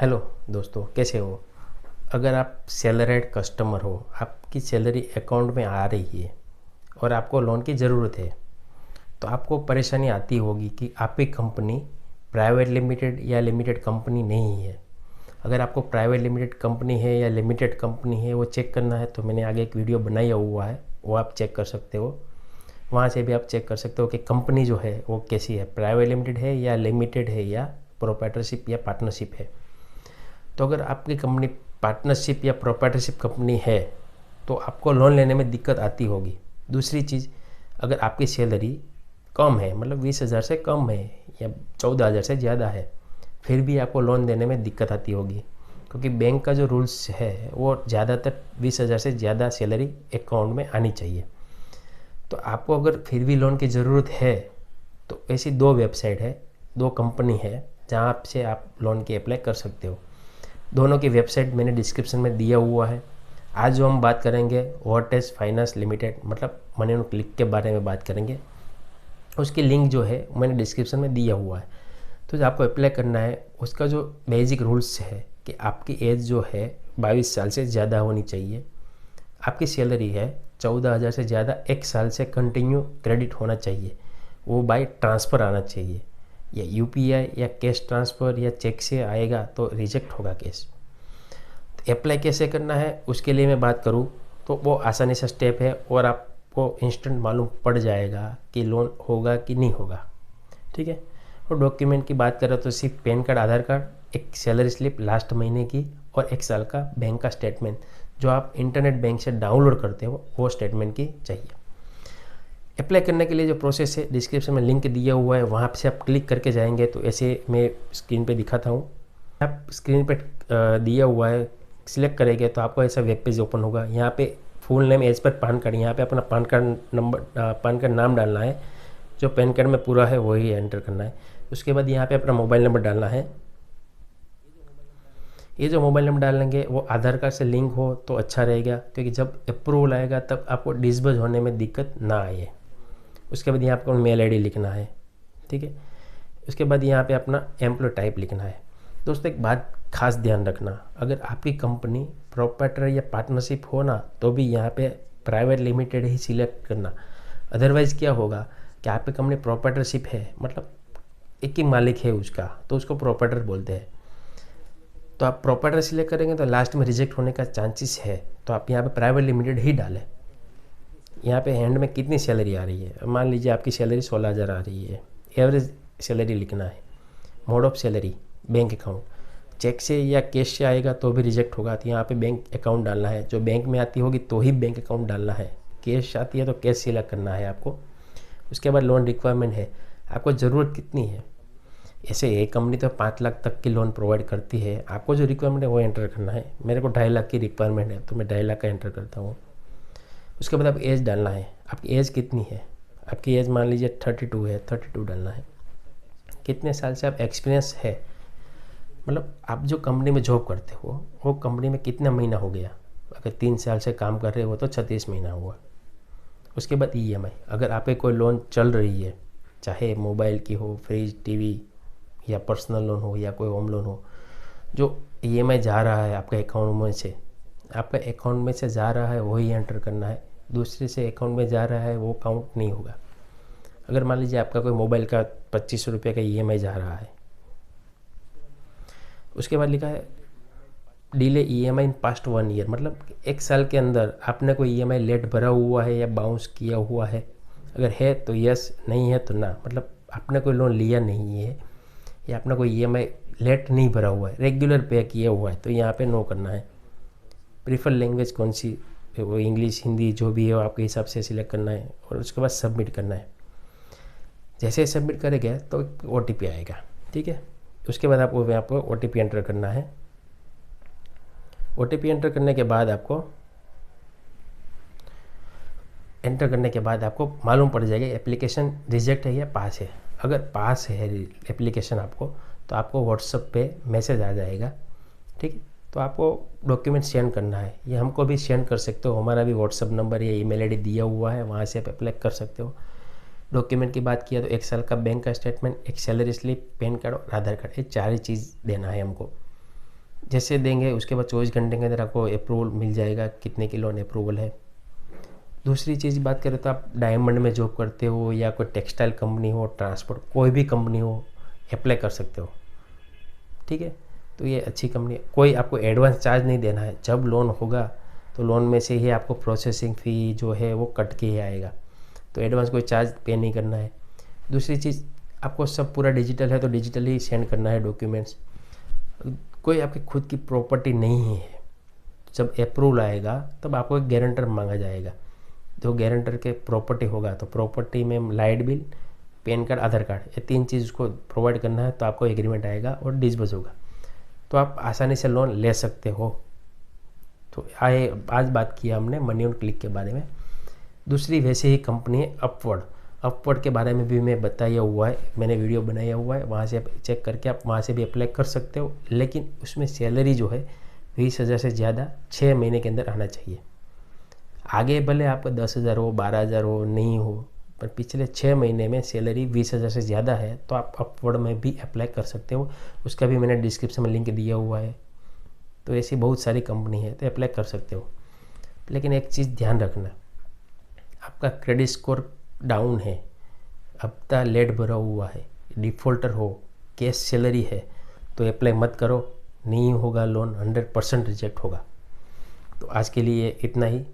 Hello दोस्तों, कैसे हो। अगर आप सैलरीड कस्टमर हो, आपकी सैलरी अकाउंट में आ रही है और आपको लोन की ज़रूरत है, तो आपको परेशानी आती होगी कि आपकी कंपनी प्राइवेट लिमिटेड या लिमिटेड कंपनी नहीं है। अगर आपको प्राइवेट लिमिटेड कंपनी है या लिमिटेड कंपनी है वो चेक करना है तो मैंने आगे एक वीडियो बनाया हुआ है, वो आप चेक कर सकते हो। वहाँ से भी आप चेक कर सकते हो कि कंपनी जो है वो कैसी है, प्राइवेट लिमिटेड है या लिमिटेड है या प्रोप्राइटरशिप या पार्टनरशिप है। तो अगर आपकी कंपनी पार्टनरशिप या प्रोप्राइटरशिप कंपनी है तो आपको लोन लेने में दिक्कत आती होगी। दूसरी चीज़, अगर आपकी सैलरी कम है, मतलब 20,000 से कम है या 14,000 से ज़्यादा है, फिर भी आपको लोन देने में दिक्कत आती होगी, क्योंकि बैंक का जो रूल्स है वो ज़्यादातर 20,000 से ज़्यादा सैलरी अकाउंट में आनी चाहिए। तो आपको अगर फिर भी लोन की ज़रूरत है तो ऐसी दो वेबसाइट है, दो कंपनी है जहाँ से आप लोन की अप्लाई कर सकते हो। दोनों की वेबसाइट मैंने डिस्क्रिप्शन में दिया हुआ है। आज जो हम बात करेंगे वोल्टेज फाइनेंस लिमिटेड, मतलब मनी ऑन क्लिक के बारे में बात करेंगे। उसकी लिंक जो है मैंने डिस्क्रिप्शन में दिया हुआ है। तो जो आपको अप्लाई करना है उसका जो बेसिक रूल्स है कि आपकी एज जो है 22 साल से ज़्यादा होनी चाहिए। आपकी सैलरी है 14,000 से ज़्यादा, एक साल से कंटिन्यू क्रेडिट होना चाहिए, वो बाय ट्रांसफ़र आना चाहिए, या यूपीआई या कैश ट्रांसफ़र या चेक से आएगा तो रिजेक्ट होगा केस। तो अप्लाई कैसे करना है उसके लिए मैं बात करूँ तो वो आसानी से स्टेप है और आपको इंस्टेंट मालूम पड़ जाएगा कि लोन होगा कि नहीं होगा। ठीक है। और डॉक्यूमेंट की बात करें तो सिर्फ पैन कार्ड, आधार कार्ड, एक सैलरी स्लिप लास्ट महीने की और एक साल का बैंक का स्टेटमेंट जो आप इंटरनेट बैंक से डाउनलोड करते हो वो स्टेटमेंट की चाहिए। अप्लाई करने के लिए जो प्रोसेस है डिस्क्रिप्शन में लिंक दिया हुआ है, वहाँ से आप क्लिक करके जाएंगे तो ऐसे मैं स्क्रीन पे दिखाता हूँ। आप स्क्रीन पे दिया हुआ है, सिलेक्ट करेंगे तो आपको ऐसा वेब पेज ओपन होगा। यहाँ पे full name as per PAN card, यहाँ पे अपना PAN card number, PAN card नाम डालना है, जो पैन कार्ड में पूरा है वही एंटर करना है। उसके बाद यहाँ पे अपना मोबाइल नंबर डालना है। ये जो मोबाइल नंबर डालेंगे वो आधार कार्ड से लिंक हो तो अच्छा रहेगा, क्योंकि जब अप्रूवल आएगा तब आपको डिस्बर्स होने में दिक्कत ना आए। उसके बाद यहाँ आपको मेल आईडी लिखना है। ठीक है। उसके बाद यहाँ पे अपना एम्प्लॉय टाइप लिखना है। दोस्तों एक बात खास ध्यान रखना, अगर आपकी कंपनी प्रोप्राइटर या पार्टनरशिप हो ना तो भी यहाँ पे प्राइवेट लिमिटेड ही सिलेक्ट करना। अदरवाइज़ क्या होगा कि आपकी कंपनी प्रोप्राइटरशिप है, मतलब एक ही मालिक है उसका, तो उसको प्रोप्राइटर बोलते हैं। तो आप प्रोप्राइटर सिलेक्ट करेंगे तो लास्ट में रिजेक्ट होने का चांसेस है, तो आप यहाँ पे प्राइवेट लिमिटेड ही डालें। यहाँ पे हैंड में कितनी सैलरी आ रही है, मान लीजिए आपकी सैलरी 16,000 आ रही है, एवरेज सैलरी लिखना है। Mode of salary bank account, cheque से या कैश से आएगा तो भी रिजेक्ट होगा, तो यहाँ पे बैंक अकाउंट डालना है। जो बैंक में आती होगी तो ही बैंक अकाउंट डालना है, कैश आती है तो कैश सिलेक्ट करना है आपको। उसके बाद लोन रिक्वायरमेंट है, आपको ज़रूरत कितनी है। ऐसे एक कंपनी तो 5 लाख तक की लोन प्रोवाइड करती है, आपको जो रिक्वायरमेंट है वो एंटर करना है। मेरे को 2.5 लाख की रिक्वायरमेंट है तो मैं 2.5 लाख का एंटर करता हूँ। उसके बाद आप एज डालना है, आपकी एज कितनी है। आपकी एज मान लीजिए 32 है, 32 डालना है। कितने साल से आप एक्सपीरियंस है, मतलब आप जो कंपनी में जॉब करते हो वो कंपनी में कितना महीना हो गया। अगर 3 साल से काम कर रहे हो तो 36 महीना हुआ। उसके बाद ईएमआई, अगर आपके कोई लोन चल रही है, चाहे मोबाइल की हो, फ्रिज, टीवी या पर्सनल लोन हो या कोई होम लोन हो, जो ईएमआई जा रहा है आपके अकाउंट में से, आपके अकाउंट में से जा रहा है वही एंटर करना है। दूसरे से अकाउंट में जा रहा है वो काउंट नहीं होगा। अगर मान लीजिए आपका कोई मोबाइल का 2500 रुपये का ईएमआई जा रहा है, उसके बाद लिखा है delay EMI in past 1 year, मतलब 1 साल के अंदर आपने कोई ईएमआई लेट भरा हुआ है या बाउंस किया हुआ है। अगर है तो यस, नहीं है तो ना, मतलब आपने कोई लोन लिया नहीं है या आपने कोई ईएमआई लेट नहीं भरा हुआ है, रेगुलर पे किया हुआ है, तो यहाँ पे नो करना है। प्रीफर लैंग्वेज कौन सी, वो इंग्लिश, हिंदी, जो भी है आपके हिसाब से सिलेक्ट करना है और उसके बाद सबमिट करना है। जैसे सबमिट करेंगे तो OTP आएगा। ठीक है। उसके बाद आपको यहाँ पर OTP एंटर करना है। OTP एंटर करने के बाद आपको मालूम पड़ जाएगा एप्लीकेशन रिजेक्ट है या पास है। अगर पास है एप्लीकेशन आपको, तो आपको व्हाट्सएप पे मैसेज आ जाएगा। ठीक है। तो आपको डॉक्यूमेंट सेंड करना है, ये हमको भी सेंड कर सकते हो, हमारा भी व्हाट्सएप नंबर या ईमेल आईडी दिया हुआ है, वहाँ से आप अप्लाई कर सकते हो। डॉक्यूमेंट की बात किया तो 1 साल का बैंक का स्टेटमेंट, एक सैलरी स्लिप, पैन कार्ड और आधार कार्ड, ये 4 ही चीज़ देना है हमको। जैसे देंगे उसके बाद 24 घंटे के अंदर आपको अप्रूवल मिल जाएगा, कितने की लोन अप्रूवल है। दूसरी चीज़ बात करें तो आप डायमंड में जॉब करते हो या कोई टेक्सटाइल कंपनी हो, ट्रांसपोर्ट कोई भी कंपनी हो, अप्लाई कर सकते हो, ठीक है। तो ये अच्छी कंपनी है, कोई आपको एडवांस चार्ज नहीं देना है। जब लोन होगा तो लोन में से ही आपको प्रोसेसिंग फ़ी जो है वो कट के ही आएगा, तो एडवांस कोई चार्ज पे नहीं करना है। दूसरी चीज़, आपको सब पूरा डिजिटल है तो डिजिटल ही सेंड करना है डॉक्यूमेंट्स। कोई आपकी खुद की प्रॉपर्टी नहीं है, जब अप्रूवल आएगा तब आपको एक गारंटर मांगा जाएगा। जो गारंटर के प्रॉपर्टी होगा तो प्रॉपर्टी में लाइट बिल, पैन कार्ड, आधार कार्ड, ये 3 चीज़ को प्रोवाइड करना है तो आपको एग्रीमेंट आएगा और डिस्बर्स होगा, तो आप आसानी से लोन ले सकते हो। तो आज बात किया हमने मनी ऑन क्लिक के बारे में। दूसरी वैसे ही कंपनी है अपवर्ड। अपवर्ड के बारे में भी मैं बताया हुआ है, मैंने वीडियो बनाया हुआ है, वहाँ से आप चेक करके आप वहाँ से भी अप्लाई कर सकते हो। लेकिन उसमें सैलरी जो है 20,000 से ज़्यादा 6 महीने के अंदर आना चाहिए। आगे भले आपका 10,000 हो, 12,000 हो, नहीं हो, पर पिछले 6 महीने में सैलरी 20,000 से ज़्यादा है तो आप अपवर्ड में भी अप्लाई कर सकते हो। उसका भी मैंने डिस्क्रिप्शन में लिंक दिया हुआ है। तो ऐसी बहुत सारी कंपनी है तो अप्लाई कर सकते हो। लेकिन एक चीज़ ध्यान रखना, आपका क्रेडिट स्कोर डाउन है, हफ्ता लेट भरा हुआ है, डिफ़ॉल्टर हो, कैश सैलरी है, तो अप्लाई मत करो, नहीं होगा लोन, 100% रिजेक्ट होगा। तो आज के लिए इतना ही।